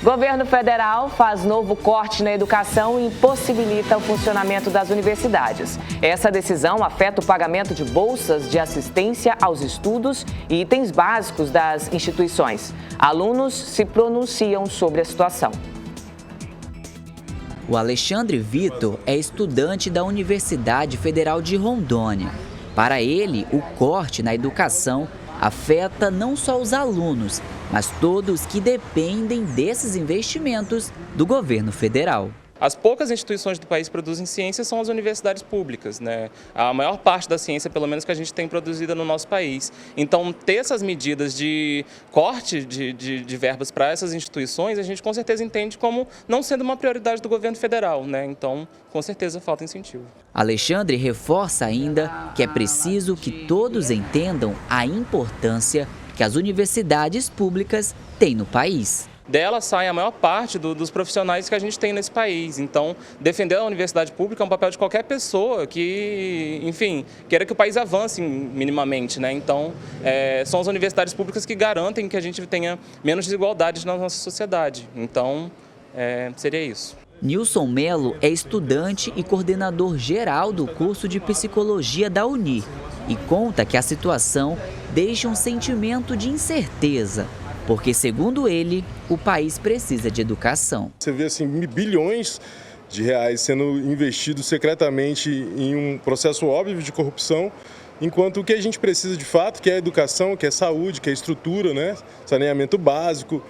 Governo federal faz novo corte na educação e impossibilita o funcionamento das universidades. Essa decisão afeta o pagamento de bolsas de assistência aos estudos e itens básicos das instituições. Alunos se pronunciam sobre a situação. O Alexandre Vitor é estudante da Universidade Federal de Rondônia. Para ele, o corte na educação afeta não só os alunos, mas todos que dependem desses investimentos do governo federal. As poucas instituições do país que produzem ciência são as universidades públicas, né? A maior parte da ciência, pelo menos, que a gente tem produzida no nosso país. Então, ter essas medidas de corte de verbas para essas instituições, a gente com certeza entende como não sendo uma prioridade do governo federal, né? Então, com certeza, falta incentivo. Alexandre reforça ainda que é preciso que todos entendam a importância que as universidades públicas têm no país. Dela sai a maior parte dos profissionais que a gente tem nesse país. Então, defender a universidade pública é um papel de qualquer pessoa que, enfim, queira que o país avance minimamente, né? Então, são as universidades públicas que garantem que a gente tenha menos desigualdades na nossa sociedade. Então, seria isso. Nilson Melo é estudante e coordenador geral do curso de psicologia da UNI e conta que a situação deixa um sentimento de incerteza. Porque, segundo ele, o país precisa de educação. Você vê assim, bilhões de reais sendo investidos secretamente em um processo óbvio de corrupção, enquanto o que a gente precisa de fato, que é a educação, que é a saúde, que é a estrutura, né? Saneamento básico,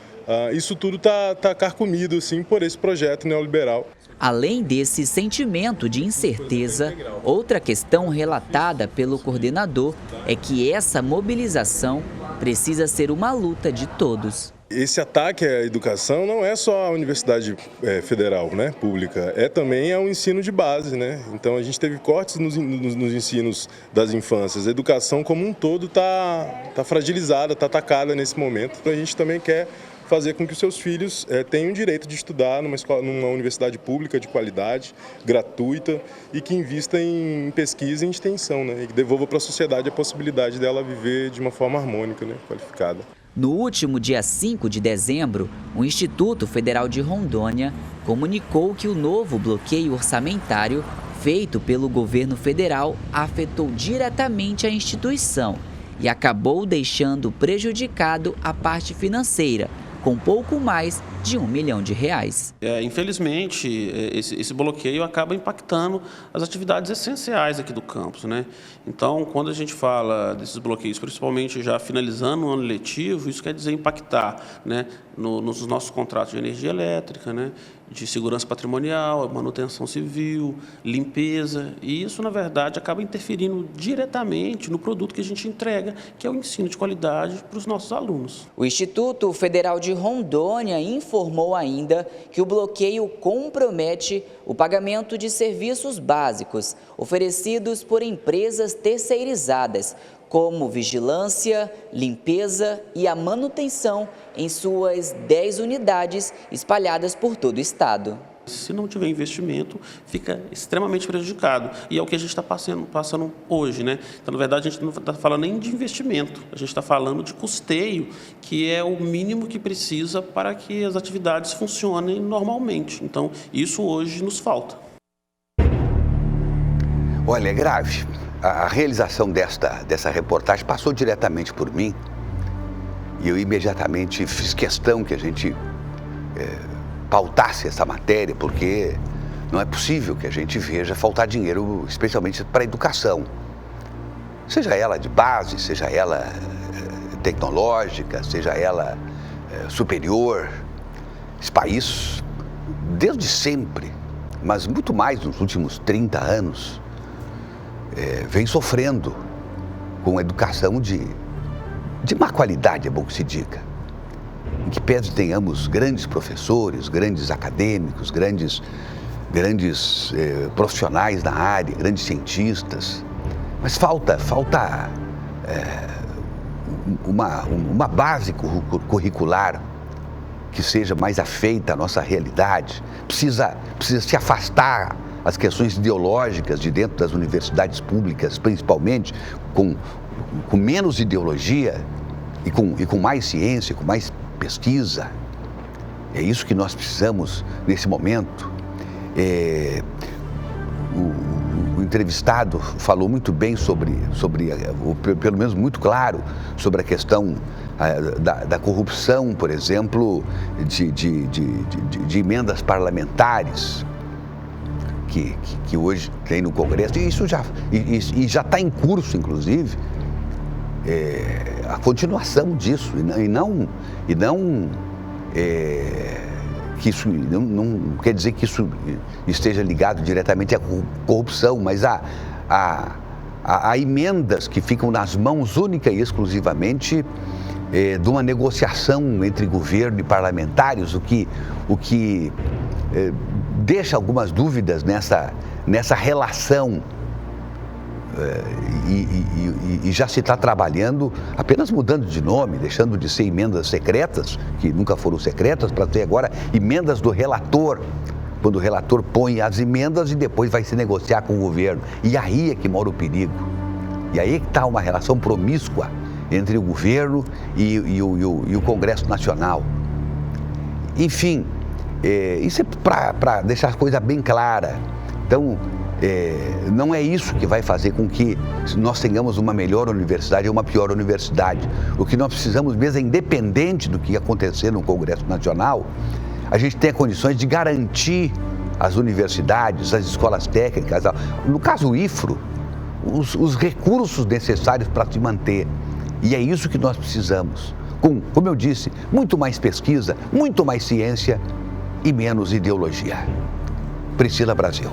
isso tudo está carcomido assim, por esse projeto neoliberal. Além desse sentimento de incerteza, outra questão relatada pelo coordenador é que essa mobilização precisa ser uma luta de todos. Esse ataque à educação não é só a universidade federal, né, pública, também ao ensino de base, né? Então a gente teve cortes nos ensinos das infâncias. A educação como um todo tá fragilizada, está atacada nesse momento. A gente também quer fazer com que os seus filhos tenham o direito de estudar numa universidade pública de qualidade, gratuita e que invista em pesquisa e em extensão, né? E que devolva para a sociedade a possibilidade dela viver de uma forma harmônica, né? Qualificada. No último dia 5 de dezembro, o Instituto Federal de Rondônia comunicou que o novo bloqueio orçamentário feito pelo governo federal afetou diretamente a instituição e acabou deixando prejudicado a parte financeira, com pouco mais de R$1 milhão. Infelizmente, esse bloqueio acaba impactando as atividades essenciais aqui do campus, né? Então, quando a gente fala desses bloqueios, principalmente já finalizando o ano letivo, isso quer dizer impactar, né, nos nossos contratos de energia elétrica, né, de segurança patrimonial, manutenção civil, limpeza, e isso, na verdade, acaba interferindo diretamente no produto que a gente entrega, que é o ensino de qualidade para os nossos alunos. O Instituto Federal de Rondônia informou ainda que o bloqueio compromete o pagamento de serviços básicos oferecidos por empresas terceirizadas, como vigilância, limpeza e a manutenção em suas 10 unidades espalhadas por todo o estado. Se não tiver investimento, fica extremamente prejudicado. E é o que a gente está passando hoje, né? Então, na verdade, a gente não está falando nem de investimento, a gente está falando de custeio, que é o mínimo que precisa para que as atividades funcionem normalmente. Então, isso hoje nos falta. Olha, é grave. A realização dessa reportagem passou diretamente por mim e eu imediatamente fiz questão que a gente pautasse essa matéria, porque não é possível que a gente veja faltar dinheiro, especialmente para a educação. Seja ela de base, seja ela tecnológica, seja ela superior. Esse país, desde sempre, mas muito mais nos últimos 30 anos, vem sofrendo com educação de má qualidade, é bom que se diga. Em que pese tenhamos grandes professores, grandes acadêmicos, grandes profissionais na área, grandes cientistas, mas falta uma base curricular que seja mais afeita à nossa realidade. Precisa se afastar as questões ideológicas de dentro das universidades públicas, principalmente com menos ideologia e com mais ciência, com mais pesquisa. É isso que nós precisamos nesse momento. O entrevistado falou muito bem sobre, ou pelo menos muito claro, sobre a questão da corrupção, por exemplo, de emendas parlamentares que hoje tem no Congresso, e isso já está em curso, inclusive, a continuação disso, e não que isso não quer dizer que isso esteja ligado diretamente à corrupção, mas a emendas que ficam nas mãos única e exclusivamente de uma negociação entre governo e parlamentares, o que deixa algumas dúvidas nessa relação. E já se está trabalhando apenas mudando de nome, deixando de ser emendas secretas, que nunca foram secretas, para ter agora emendas do relator, quando o relator põe as emendas e depois vai se negociar com o governo. E aí é que mora o perigo. E aí é que está uma relação promíscua entre o governo e o Congresso Nacional. Enfim, isso é para deixar a coisa bem clara. Então, não é isso que vai fazer com que nós tenhamos uma melhor universidade ou uma pior universidade. O que nós precisamos mesmo é, independente do que acontecer no Congresso Nacional, a gente tenha condições de garantir às universidades, às escolas técnicas, no caso o IFRO, os recursos necessários para se manter. E é isso que nós precisamos. Como eu disse, muito mais pesquisa, muito mais ciência e menos ideologia. Priscila Brasil.